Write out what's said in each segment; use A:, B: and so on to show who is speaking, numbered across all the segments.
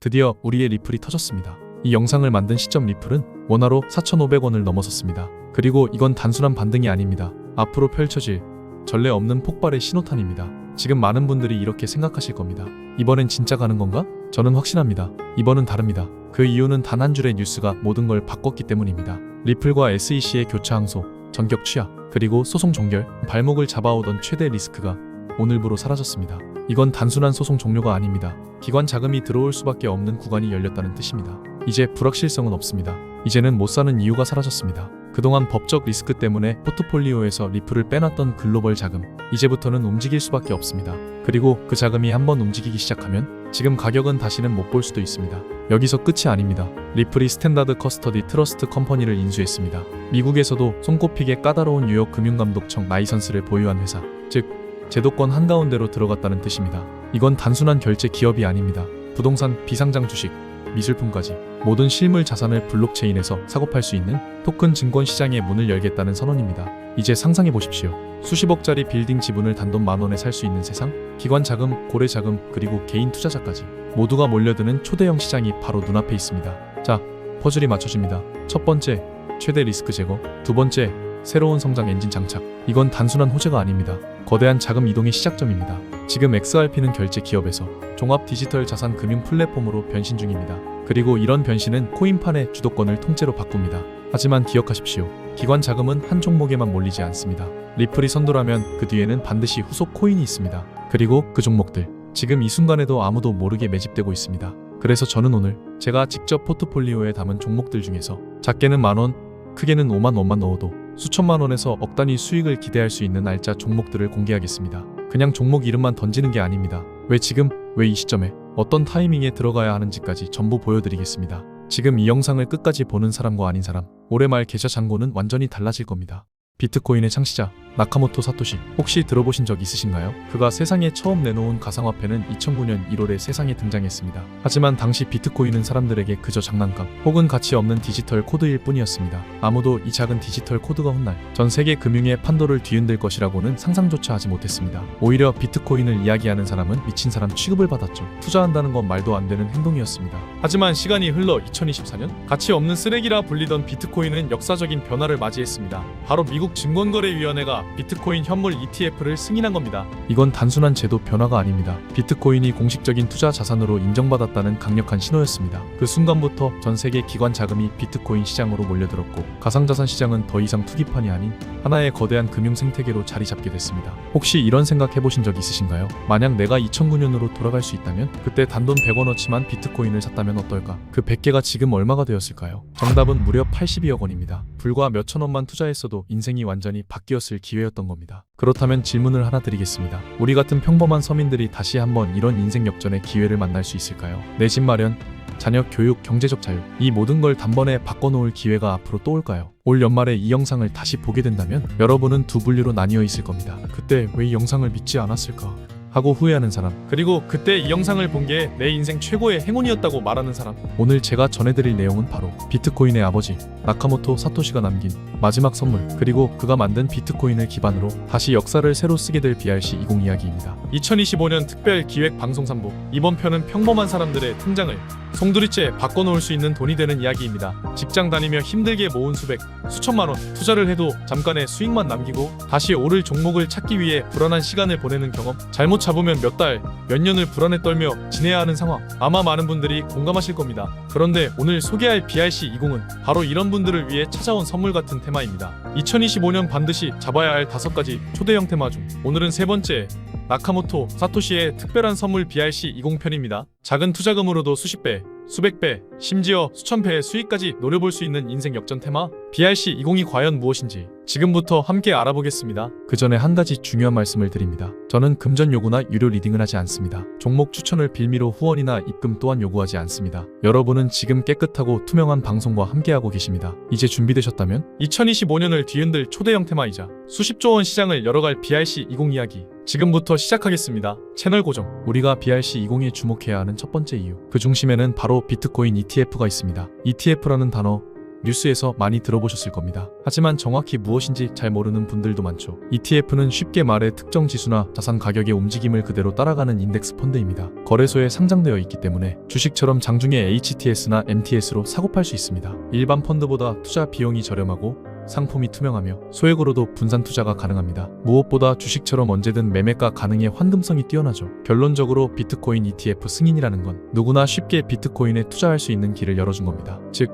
A: 드디어 우리의 리플이 터졌습니다. 이 영상을 만든 시점 리플은 원화로 4,500원을 넘어섰습니다. 그리고 이건 단순한 반등이 아닙니다. 앞으로 펼쳐질 전례 없는 폭발의 신호탄입니다. 지금 많은 분들이 이렇게 생각하실 겁니다. 이번엔 진짜 가는 건가? 저는 확신합니다. 이번은 다릅니다. 그 이유는 단 한 줄의 뉴스가 모든 걸 바꿨기 때문입니다. 리플과 SEC의 교차 항소, 전격 취하, 그리고 소송 종결, 발목을 잡아오던 최대 리스크가 오늘부로 사라졌습니다. 이건 단순한 소송 종료가 아닙니다. 기관 자금이 들어올 수밖에 없는 구간이 열렸다는 뜻입니다. 이제 불확실성은 없습니다. 이제는 못 사는 이유가 사라졌습니다. 그동안 법적 리스크 때문에 포트폴리오에서 리플을 빼놨던 글로벌 자금, 이제부터는 움직일 수밖에 없습니다. 그리고 그 자금이 한번 움직이기 시작하면 지금 가격은 다시는 못 볼 수도 있습니다. 여기서 끝이 아닙니다. 리플이 스탠다드 커스터디 트러스트 컴퍼니를 인수했습니다. 미국에서도 손꼽히게 까다로운 뉴욕 금융감독청 라이선스를 보유한 회사, 즉 제도권 한가운데로 들어갔다는 뜻입니다. 이건 단순한 결제 기업이 아닙니다. 부동산, 비상장 주식, 미술품까지 모든 실물 자산을 블록체인에서 사고팔 수 있는 토큰 증권 시장의 문을 열겠다는 선언입니다. 이제 상상해 보십시오. 수십억짜리 빌딩 지분을 단돈 10,000원에 살 수 있는 세상, 기관 자금, 고래 자금, 그리고 개인 투자자까지 모두가 몰려드는 초대형 시장이 바로 눈앞에 있습니다. 자, 퍼즐이 맞춰집니다. 첫 번째, 최대 리스크 제거. 두 번째, 새로운 성장 엔진 장착. 이건 단순한 호재가 아닙니다. 거대한 자금 이동의 시작점입니다. 지금 XRP는 결제 기업에서 종합 디지털 자산 금융 플랫폼으로 변신 중입니다. 그리고 이런 변신은 코인판의 주도권을 통째로 바꿉니다. 하지만 기억하십시오. 기관 자금은 한 종목에만 몰리지 않습니다. 리플이 선도라면 그 뒤에는 반드시 후속 코인이 있습니다. 그리고 그 종목들, 지금 이 순간에도 아무도 모르게 매집되고 있습니다. 그래서 저는 오늘 제가 직접 포트폴리오에 담은 종목들 중에서 작게는 10,000원, 크게는 5만 원만 넣어도 수천만 원에서 억 단위 수익을 기대할 수 있는 알짜 종목들을 공개하겠습니다. 그냥 종목 이름만 던지는 게 아닙니다. 왜 지금, 왜 이 시점에, 어떤 타이밍에 들어가야 하는지까지 전부 보여드리겠습니다. 지금 이 영상을 끝까지 보는 사람과 아닌 사람, 올해 말 계좌 잔고는 완전히 달라질 겁니다. 비트코인의 창시자 나카모토 사토시, 혹시 들어보신 적 있으신가요? 그가 세상에 처음 내놓은 가상화폐는 2009년 1월에 세상에 등장했습니다. 하지만 당시 비트코인은 사람들에게 그저 장난감 혹은 가치 없는 디지털 코드일 뿐이었습니다. 아무도 이 작은 디지털 코드가 훗날 전 세계 금융의 판도를 뒤흔들 것이라고는 상상조차 하지 못했습니다. 오히려 비트코인을 이야기하는 사람은 미친 사람 취급을 받았죠. 투자한다는 건 말도 안 되는 행동이었습니다. 하지만 시간이 흘러 2024년, 가치 없는 쓰레기라 불리던 비트코인은 역사적인 변화를 맞이했습니다. 바로 미국 증권거래위원회가 비트코인 현물 ETF를 승인한 겁니다. 이건 단순한 제도 변화가 아닙니다. 비트코인이 공식적인 투자 자산으로 인정받았다는 강력한 신호였습니다. 그 순간부터 전 세계 기관 자금이 비트코인 시장으로 몰려들었고, 가상자산 시장은 더 이상 투기판이 아닌 하나의 거대한 금융 생태계로 자리 잡게 됐습니다. 혹시 이런 생각 해보신 적 있으신가요? 만약 내가 2009년으로 돌아갈 수 있다면, 그때 단돈 100원어치만 비트코인을 샀다면 어떨까? 그 100개가 지금 얼마가 되었을까요? 정답은 무려 82억 원입니다. 불과 몇천 원만 투자했어도 인생이 완전히 바뀌었을 기회였던 겁니다. 그렇다면 질문을 하나 드리겠습니다. 우리 같은 평범한 서민들이 다시 한번 이런 인생 역전의 기회를 만날 수 있을까요? 내 집 마련, 자녀 교육, 경제적 자유, 이 모든 걸 단번에 바꿔놓을 기회가 앞으로 또 올까요? 올 연말에 이 영상을 다시 보게 된다면 여러분은 두 분류로 나뉘어 있을 겁니다. 그때 왜 이 영상을 믿지 않았을까? 하고 후회하는 사람, 그리고 그때 이 영상을 본 게 내 인생 최고의 행운이었다고 말하는 사람. 오늘 제가 전해드릴 내용은 바로 비트코인의 아버지 나카모토 사토시가 남긴 마지막 선물, 그리고 그가 만든 비트코인을 기반으로 다시 역사를 새로 쓰게 될 BRC20 이야기입니다. 2025년 특별 기획 방송 3부, 이번 편은 평범한 사람들의 통장을 송두리째 바꿔놓을 수 있는 돈이 되는 이야기입니다. 직장 다니며 힘들게 모은 수백, 수천만 원 투자를 해도 잠깐의 수익만 남기고 다시 오를 종목을 찾기 위해 불안한 시간을 보내는 경험, 잘못 잡으면 몇 달, 몇 년을 불안에 떨며 지내야 하는 상황, 아마 많은 분들이 공감하실 겁니다. 그런데 오늘 소개할 BRC20은 바로 이런 분들을 위해 찾아온 선물 같은 테마입니다. 2025년 반드시 잡아야 할 5가지 초대형 테마 중 오늘은 세 번째, 나카모토 사토시의 특별한 선물 BRC20 편입니다. 작은 투자금으로도 수십 배, 수백 배, 심지어 수천 배의 수익까지 노려볼 수 있는 인생 역전 테마 BRC20이 과연 무엇인지 지금부터 함께 알아보겠습니다. 그 전에 한 가지 중요한 말씀을 드립니다. 저는 금전 요구나 유료 리딩을 하지 않습니다. 종목 추천을 빌미로 후원이나 입금 또한 요구하지 않습니다. 여러분은 지금 깨끗하고 투명한 방송과 함께하고 계십니다. 이제 준비되셨다면 2025년을 뒤흔들 초대형 테마이자 수십조 원 시장을 열어갈 BRC20 이야기 지금부터 시작하겠습니다. 채널 고정. 우리가 BRC20에 주목해야 하는 첫 번째 이유, 그 중심에는 바로 비트코인 ETF가 있습니다. ETF라는 단어, 뉴스에서 많이 들어보셨을 겁니다. 하지만 정확히 무엇인지 잘 모르는 분들도 많죠. ETF는 쉽게 말해 특정 지수나 자산 가격의 움직임을 그대로 따라가는 인덱스 펀드입니다. 거래소에 상장되어 있기 때문에 주식처럼 장중에 HTS나 MTS로 사고팔 수 있습니다. 일반 펀드보다 투자 비용이 저렴하고 상품이 투명하며 소액으로도 분산 투자가 가능합니다. 무엇보다 주식처럼 언제든 매매가 가능해 환금성이 뛰어나죠. 결론적으로 비트코인 ETF 승인이라는 건 누구나 쉽게 비트코인에 투자할 수 있는 길을 열어준 겁니다. 즉,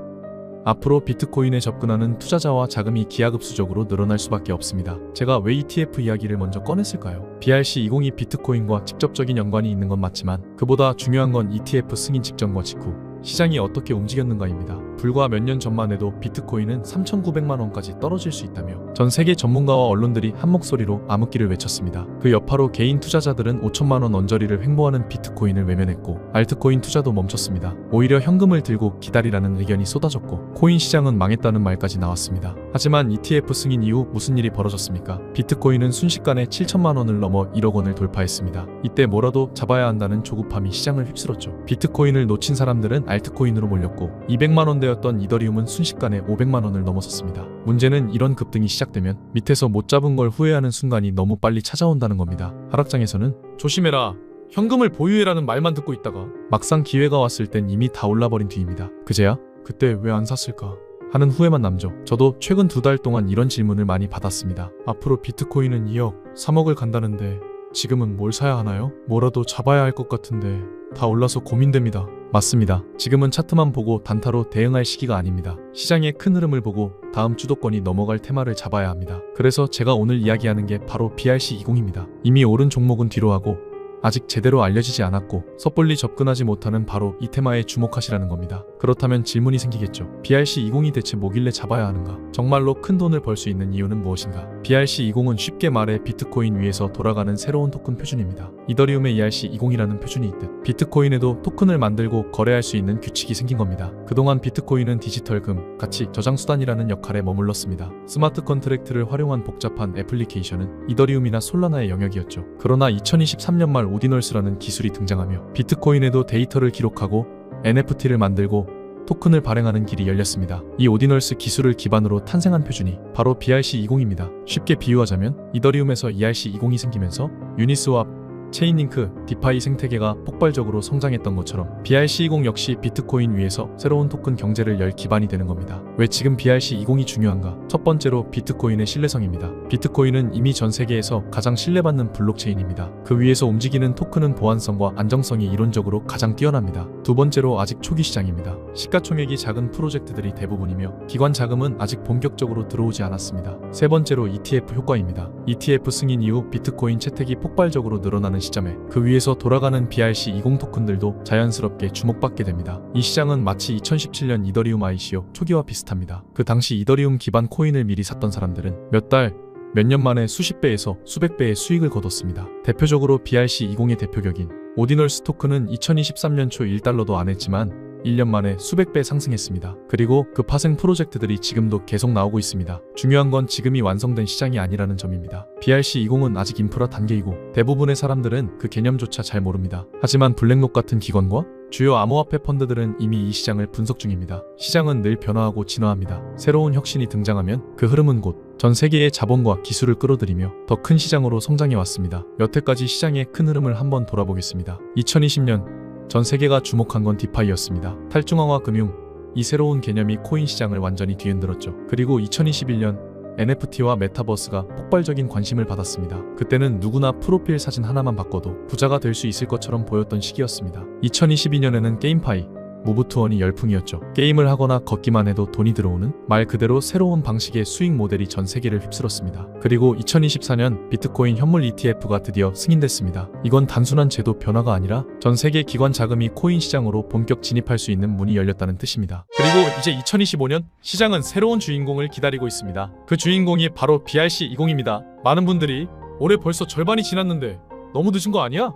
A: 앞으로 비트코인에 접근하는 투자자와 자금이 기하급수적으로 늘어날 수밖에 없습니다. 제가 왜 ETF 이야기를 먼저 꺼냈을까요? BRC-20이 비트코인과 직접적인 연관이 있는 건 맞지만 그보다 중요한 건 ETF 승인 직전과 직후 시장이 어떻게 움직였는가입니다. 불과 몇 년 전만 해도 비트코인은 3,900만 원까지 떨어질 수 있다며 전 세계 전문가와 언론들이 한 목소리로 암흑기를 외쳤습니다. 그 여파로 개인 투자자들은 5천만 원 언저리를 횡보하는 비트코인을 외면했고 알트코인 투자도 멈췄습니다. 오히려 현금을 들고 기다리라는 의견이 쏟아졌고 코인 시장은 망했다는 말까지 나왔습니다. 하지만 ETF 승인 이후 무슨 일이 벌어졌습니까? 비트코인은 순식간에 7천만 원을 넘어 1억 원을 돌파했습니다. 이때 뭐라도 잡아야 한다는 조급함이 시장을 휩쓸었죠. 비트코인을 놓친 사람들은 알트코인으로 몰렸고 200만 원대였던 이더리움은 순식간에 500만 원을 넘어섰습니다. 문제는 이런 급등이 시작되면 밑에서 못 잡은 걸 후회하는 순간이 너무 빨리 찾아온다는 겁니다. 하락장에서는 조심해라, 현금을 보유해라는 말만 듣고 있다가 막상 기회가 왔을 땐 이미 다 올라버린 뒤입니다. 그제야? 그때 왜 안 샀을까? 하는 후회만 남죠. 저도 최근 2달 동안 이런 질문을 많이 받았습니다. 앞으로 비트코인은 2억, 3억을 간다는데 지금은 뭘 사야 하나요? 뭐라도 잡아야 할 것 같은데 다 올라서 고민됩니다. 맞습니다. 지금은 차트만 보고 단타로 대응할 시기가 아닙니다. 시장의 큰 흐름을 보고 다음 주도권이 넘어갈 테마를 잡아야 합니다. 그래서 제가 오늘 이야기하는 게 바로 BRC-20입니다. 이미 오른 종목은 뒤로 하고 아직 제대로 알려지지 않았고 섣불리 접근하지 못하는 바로 이 테마에 주목하시라는 겁니다. 그렇다면 질문이 생기겠죠. BRC-20이 대체 뭐길래 잡아야 하는가? 정말로 큰 돈을 벌 수 있는 이유는 무엇인가? BRC-20은 쉽게 말해 비트코인 위에서 돌아가는 새로운 토큰 표준입니다. 이더리움의 ERC-20이라는 표준이 있듯 비트코인에도 토큰을 만들고 거래할 수 있는 규칙이 생긴 겁니다. 그동안 비트코인은 디지털 금, 가치 저장 수단이라는 역할에 머물렀습니다. 스마트 컨트랙트를 활용한 복잡한 애플리케이션은 이더리움이나 솔라나의 영역이었죠. 그러나 2023년 말 오디널스라는 기술이 등장하며 비트코인에도 데이터를 기록하고 NFT를 만들고 토큰을 발행하는 길이 열렸습니다. 이 오디널스 기술을 기반으로 탄생한 표준이 바로 BRC-20입니다. 쉽게 비유하자면 이더리움에서 ERC-20이 생기면서 유니스왑, 체인링크, 디파이 생태계가 폭발적으로 성장했던 것처럼 BRC-20 역시 비트코인 위에서 새로운 토큰 경제를 열 기반이 되는 겁니다. 왜 지금 BRC-20이 중요한가? 첫 번째로 비트코인의 신뢰성입니다. 비트코인은 이미 전 세계에서 가장 신뢰받는 블록체인입니다. 그 위에서 움직이는 토큰은 보안성과 안정성이 이론적으로 가장 뛰어납니다. 두 번째로 아직 초기 시장입니다. 시가총액이 작은 프로젝트들이 대부분이며 기관 자금은 아직 본격적으로 들어오지 않았습니다. 세 번째로 ETF 효과입니다. ETF 승인 이후 비트코인 채택이 폭발적으로 늘어나는 시점에 그 위에서 돌아가는 BRC-20 토큰들도 자연스럽게 주목받게 됩니다. 이 시장은 마치 2017년 이더리움 ICO 초기와 비슷합니다. 그 당시 이더리움 기반 코인을 미리 샀던 사람들은 몇 달, 몇 년 만에 수십 배에서 수백 배의 수익을 거뒀습니다. 대표적으로 BRC-20의 대표격인 오디널스 토큰은 2023년 초 1달러도 안 했지만 1년 만에 수백 배 상승했습니다. 그리고 그 파생 프로젝트들이 지금도 계속 나오고 있습니다. 중요한 건 지금이 완성된 시장이 아니라는 점입니다. BRC-20은 아직 인프라 단계이고 대부분의 사람들은 그 개념조차 잘 모릅니다. 하지만 블랙록 같은 기관과 주요 암호화폐 펀드들은 이미 이 시장을 분석 중입니다. 시장은 늘 변화하고 진화합니다. 새로운 혁신이 등장하면 그 흐름은 곧 전 세계의 자본과 기술을 끌어들이며 더 큰 시장으로 성장해 왔습니다. 여태까지 시장의 큰 흐름을 한번 돌아보겠습니다. 2020년 전 세계가 주목한 건 디파이였습니다. 탈중앙화 금융, 이 새로운 개념이 코인 시장을 완전히 뒤흔들었죠. 그리고 2021년 NFT와 메타버스가 폭발적인 관심을 받았습니다. 그때는 누구나 프로필 사진 하나만 바꿔도 부자가 될 수 있을 것처럼 보였던 시기였습니다. 2022년에는 게임파이, 무브투원이 열풍이었죠. 게임을 하거나 걷기만 해도 돈이 들어오는 말 그대로 새로운 방식의 수익 모델이 전 세계를 휩쓸었습니다. 그리고 2024년 비트코인 현물 ETF가 드디어 승인됐습니다. 이건 단순한 제도 변화가 아니라 전 세계 기관 자금이 코인 시장으로 본격 진입할 수 있는 문이 열렸다는 뜻입니다. 그리고 이제 2025년 시장은 새로운 주인공을 기다리고 있습니다. 그 주인공이 바로 BRC-20입니다. 많은 분들이 올해 벌써 절반이 지났는데 너무 늦은 거 아니야?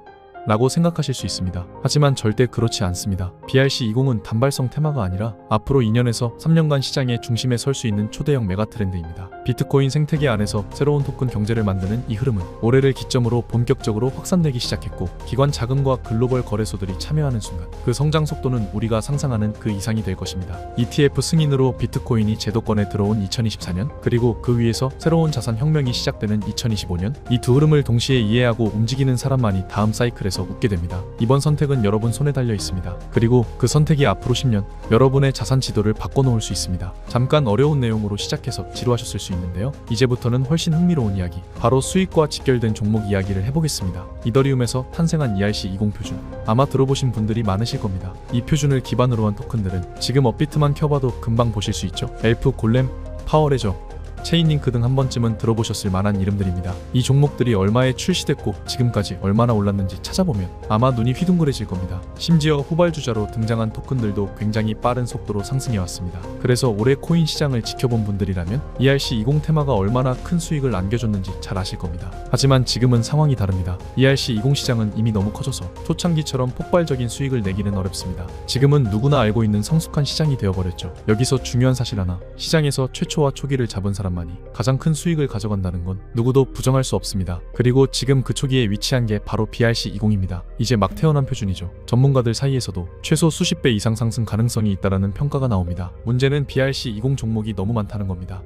A: 라고 생각하실 수 있습니다. 하지만 절대 그렇지 않습니다. BRC-20은 단발성 테마가 아니라 앞으로 2년에서 3년간 시장의 중심에 설 수 있는 초대형 메가 트렌드입니다. 비트코인 생태계 안에서 새로운 토큰 경제를 만드는 이 흐름은 올해를 기점으로 본격적으로 확산되기 시작했고, 기관 자금과 글로벌 거래소들이 참여하는 순간 그 성장 속도는 우리가 상상하는 그 이상이 될 것입니다. ETF 승인으로 비트코인이 제도권에 들어온 2024년, 그리고 그 위에서 새로운 자산 혁명이 시작되는 2025년, 이 두 흐름을 동시에 이해하고 움직이는 사람만이 다음 사이클에서 웃게 됩니다. 이번 선택은 여러분 손에 달려 있습니다. 그리고 그 선택이 앞으로 10년 여러분의 자산 지도를 바꿔놓을 수 있습니다. 잠깐 어려운 내용으로 시작해서 지루하셨을 수 있는데요. 이제부터는 훨씬 흥미로운 이야기, 바로 수익과 직결된 종목 이야기를 해보겠습니다. 이더리움에서 탄생한 ERC20 표준, 아마 들어보신 분들이 많으실 겁니다. 이 표준을 기반으로 한 토큰들은 지금 업비트만 켜봐도 금방 보실 수 있죠. 엘프, 골렘, 파워레저, 체인링크 등 한 번쯤은 들어보셨을 만한 이름들입니다. 이 종목들이 얼마에 출시됐고 지금까지 얼마나 올랐는지 찾아보면 아마 눈이 휘둥그레질 겁니다. 심지어 후발주자로 등장한 토큰들도 굉장히 빠른 속도로 상승해왔습니다. 그래서 올해 코인 시장을 지켜본 분들이라면 ERC20 테마가 얼마나 큰 수익을 안겨줬는지 잘 아실 겁니다. 하지만 지금은 상황이 다릅니다. ERC20 시장은 이미 너무 커져서 초창기처럼 폭발적인 수익을 내기는 어렵습니다. 지금은 누구나 알고 있는 성숙한 시장이 되어버렸죠. 여기서 중요한 사실 하나, 시장에서 최초와 초기를 잡은 사람만이 가장 큰 수익을 가져간다는 건 누구도 부정할 수 없습니다. 그리고 지금 그 초기에 위치한 게 바로 BRC20입니다. 이제 막 태어난 표준이죠. 전문가들 사이에서도 최소 수십 배 이상 상승 가능성이 있다는 평가가 나옵니다. 문제는 BRC20 종목이 너무 많다는 겁니다.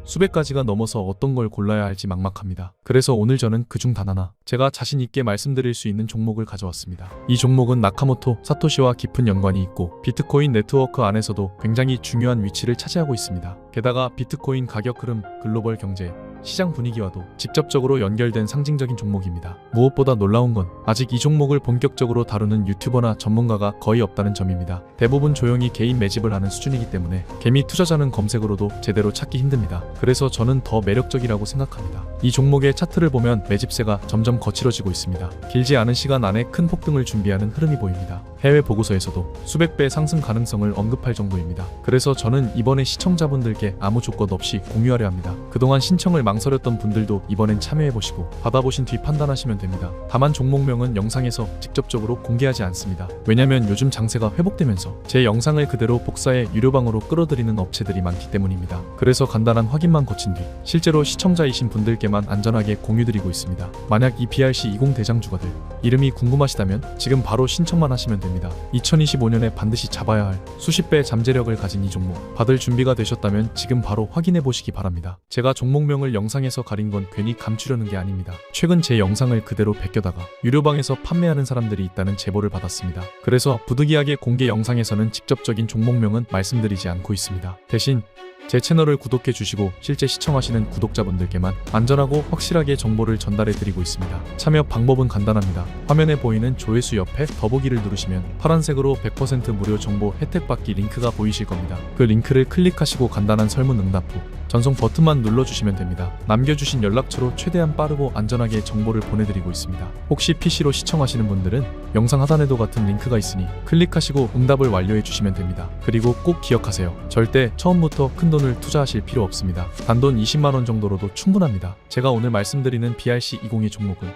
A: 수백 가지가 넘어서 어떤 걸 골라야 할지 막막합니다. 그래서 오늘 저는 그중 단 하나, 제가 자신 있게 말씀드릴 수 있는 종목을 가져왔습니다. 이 종목은 나카모토 사토시와 깊은 연관이 있고 비트코인 네트워크 안에서도 굉장히 중요한 위치를 차지하고 있습니다. 게다가 비트코인 가격 흐름, 글로벌 경제, 시장 분위기와도 직접적으로 연결된 상징적인 종목입니다. 무엇보다 놀라운 건 아직 이 종목을 본격적으로 다루는 유튜버나 전문가가 거의 없다는 점입니다. 대부분 조용히 개인 매집을 하는 수준이기 때문에 개미 투자자는 검색으로도 제대로 찾기 힘듭니다. 그래서 저는 더 매력적이라고 생각합니다. 이 종목의 차트를 보면 매집세가 점점 거칠어지고 있습니다. 길지 않은 시간 안에 큰 폭등을 준비하는 흐름이 보입니다. 해외 보고서에서도 수백 배 상승 가능성을 언급할 정도입니다. 그래서 저는 이번에 시청자분들께 아무 조건 없이 공유하려 합니다. 그동안 신청을 망설였던 분들도 이번엔 참여해보시고 받아보신 뒤 판단하시면 됩니다. 다만 종목명은 영상에서 직접적으로 공개하지 않습니다. 왜냐면 요즘 장세가 회복되면서 제 영상을 그대로 복사해 유료방으로 끌어들이는 업체들이 많기 때문입니다. 그래서 간단한 확인만 거친 뒤 실제로 시청자이신 분들께만 안전하게 공유드리고 있습니다. 만약 이 BRC20 대장주가들 이름이 궁금하시다면 지금 바로 신청만 하시면 됩니다. 2025년에 반드시 잡아야 할 수십 배의 잠재력을 가진 이 종목, 받을 준비가 되셨다면 지금 바로 확인해 보시기 바랍니다. 제가 종목명을 영상에서 가린 건 괜히 감추려는 게 아닙니다. 최근 제 영상을 그대로 베껴다가 유료방에서 판매하는 사람들이 있다는 제보를 받았습니다. 그래서 부득이하게 공개 영상에서는 직접적인 종목명은 말씀드리지 않고 있습니다. 대신 제 채널을 구독해 주시고 실제 시청하시는 구독자분들께만 안전하고 확실하게 정보를 전달해 드리고 있습니다. 참여 방법은 간단합니다. 화면에 보이는 조회수 옆에 더보기를 누르시면 파란색으로 100% 무료 정보 혜택 받기 링크가 보이실 겁니다. 그 링크를 클릭하시고 간단한 설문 응답 후 전송 버튼만 눌러주시면 됩니다. 남겨주신 연락처로 최대한 빠르고 안전하게 정보를 보내드리고 있습니다. 혹시 PC로 시청하시는 분들은 영상 하단에도 같은 링크가 있으니 클릭하시고 응답을 완료해 주시면 됩니다. 그리고 꼭 기억하세요. 절대 처음부터 큰 돈을 투자하실 필요 없습니다. 단돈 20만원 정도로도 충분합니다. 제가 오늘 말씀드리는 BRC20의 종목은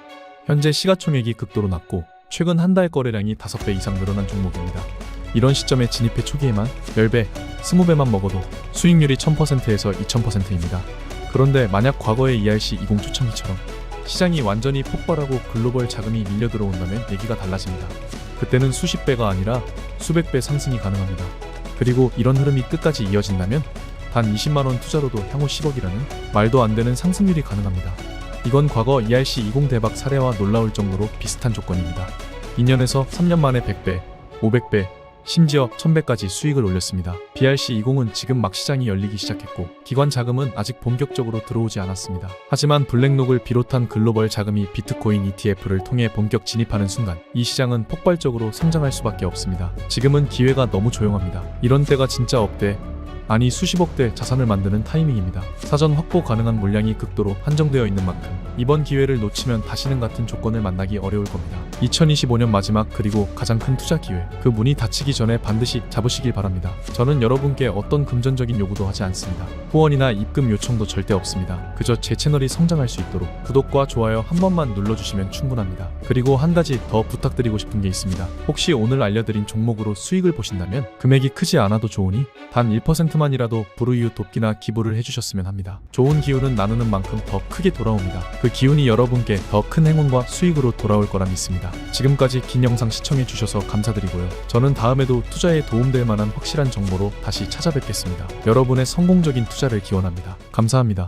A: 현재 시가총액이 극도로 낮고 최근 한 달 거래량이 5배 이상 늘어난 종목입니다. 이런 시점에 진입해 초기에만 10배, 20배만 먹어도 수익률이 1000%에서 2000%입니다. 그런데 만약 과거의 ERC20 초창기처럼 시장이 완전히 폭발하고 글로벌 자금이 밀려 들어온다면 얘기가 달라집니다. 그때는 수십 배가 아니라 수백 배 상승이 가능합니다. 그리고 이런 흐름이 끝까지 이어진다면 단 20만원 투자로도 향후 10억이라는 말도 안 되는 상승률이 가능합니다. 이건 과거 ERC20 대박 사례와 놀라울 정도로 비슷한 조건입니다. 2년에서 3년 만에 100배, 500배, 심지어 1000배까지 수익을 올렸습니다. BRC20은 지금 막 시장이 열리기 시작했고 기관 자금은 아직 본격적으로 들어오지 않았습니다. 하지만 블랙록을 비롯한 글로벌 자금이 비트코인 ETF를 통해 본격 진입하는 순간 이 시장은 폭발적으로 성장할 수밖에 없습니다. 지금은 기회가 너무 조용합니다. 이런 때가 진짜 없대. 아니 수십억대 자산을 만드는 타이밍입니다. 사전 확보 가능한 물량이 극도로 한정되어 있는 만큼 이번 기회를 놓치면 다시는 같은 조건을 만나기 어려울 겁니다. 2025년 마지막 그리고 가장 큰 투자 기회, 그 문이 닫히기 전에 반드시 잡으시길 바랍니다. 저는 여러분께 어떤 금전적인 요구도 하지 않습니다. 후원이나 입금 요청도 절대 없습니다. 그저 제 채널이 성장할 수 있도록 구독과 좋아요 한 번만 눌러주시면 충분합니다. 그리고 한 가지 더 부탁드리고 싶은 게 있습니다. 혹시 오늘 알려드린 종목으로 수익을 보신다면 금액이 크지 않아도 좋으니 단 1%만 조금만이라도 불우이웃 돕기나 기부를 해주셨으면 합니다. 좋은 기운은 나누는 만큼 더 크게 돌아옵니다. 그 기운이 여러분께 더 큰 행운과 수익으로 돌아올 거라 믿습니다. 지금까지 긴 영상 시청해주셔서 감사드리고요. 저는 다음에도 투자에 도움될 만한 확실한 정보로 다시 찾아뵙겠습니다. 여러분의 성공적인 투자를 기원합니다. 감사합니다.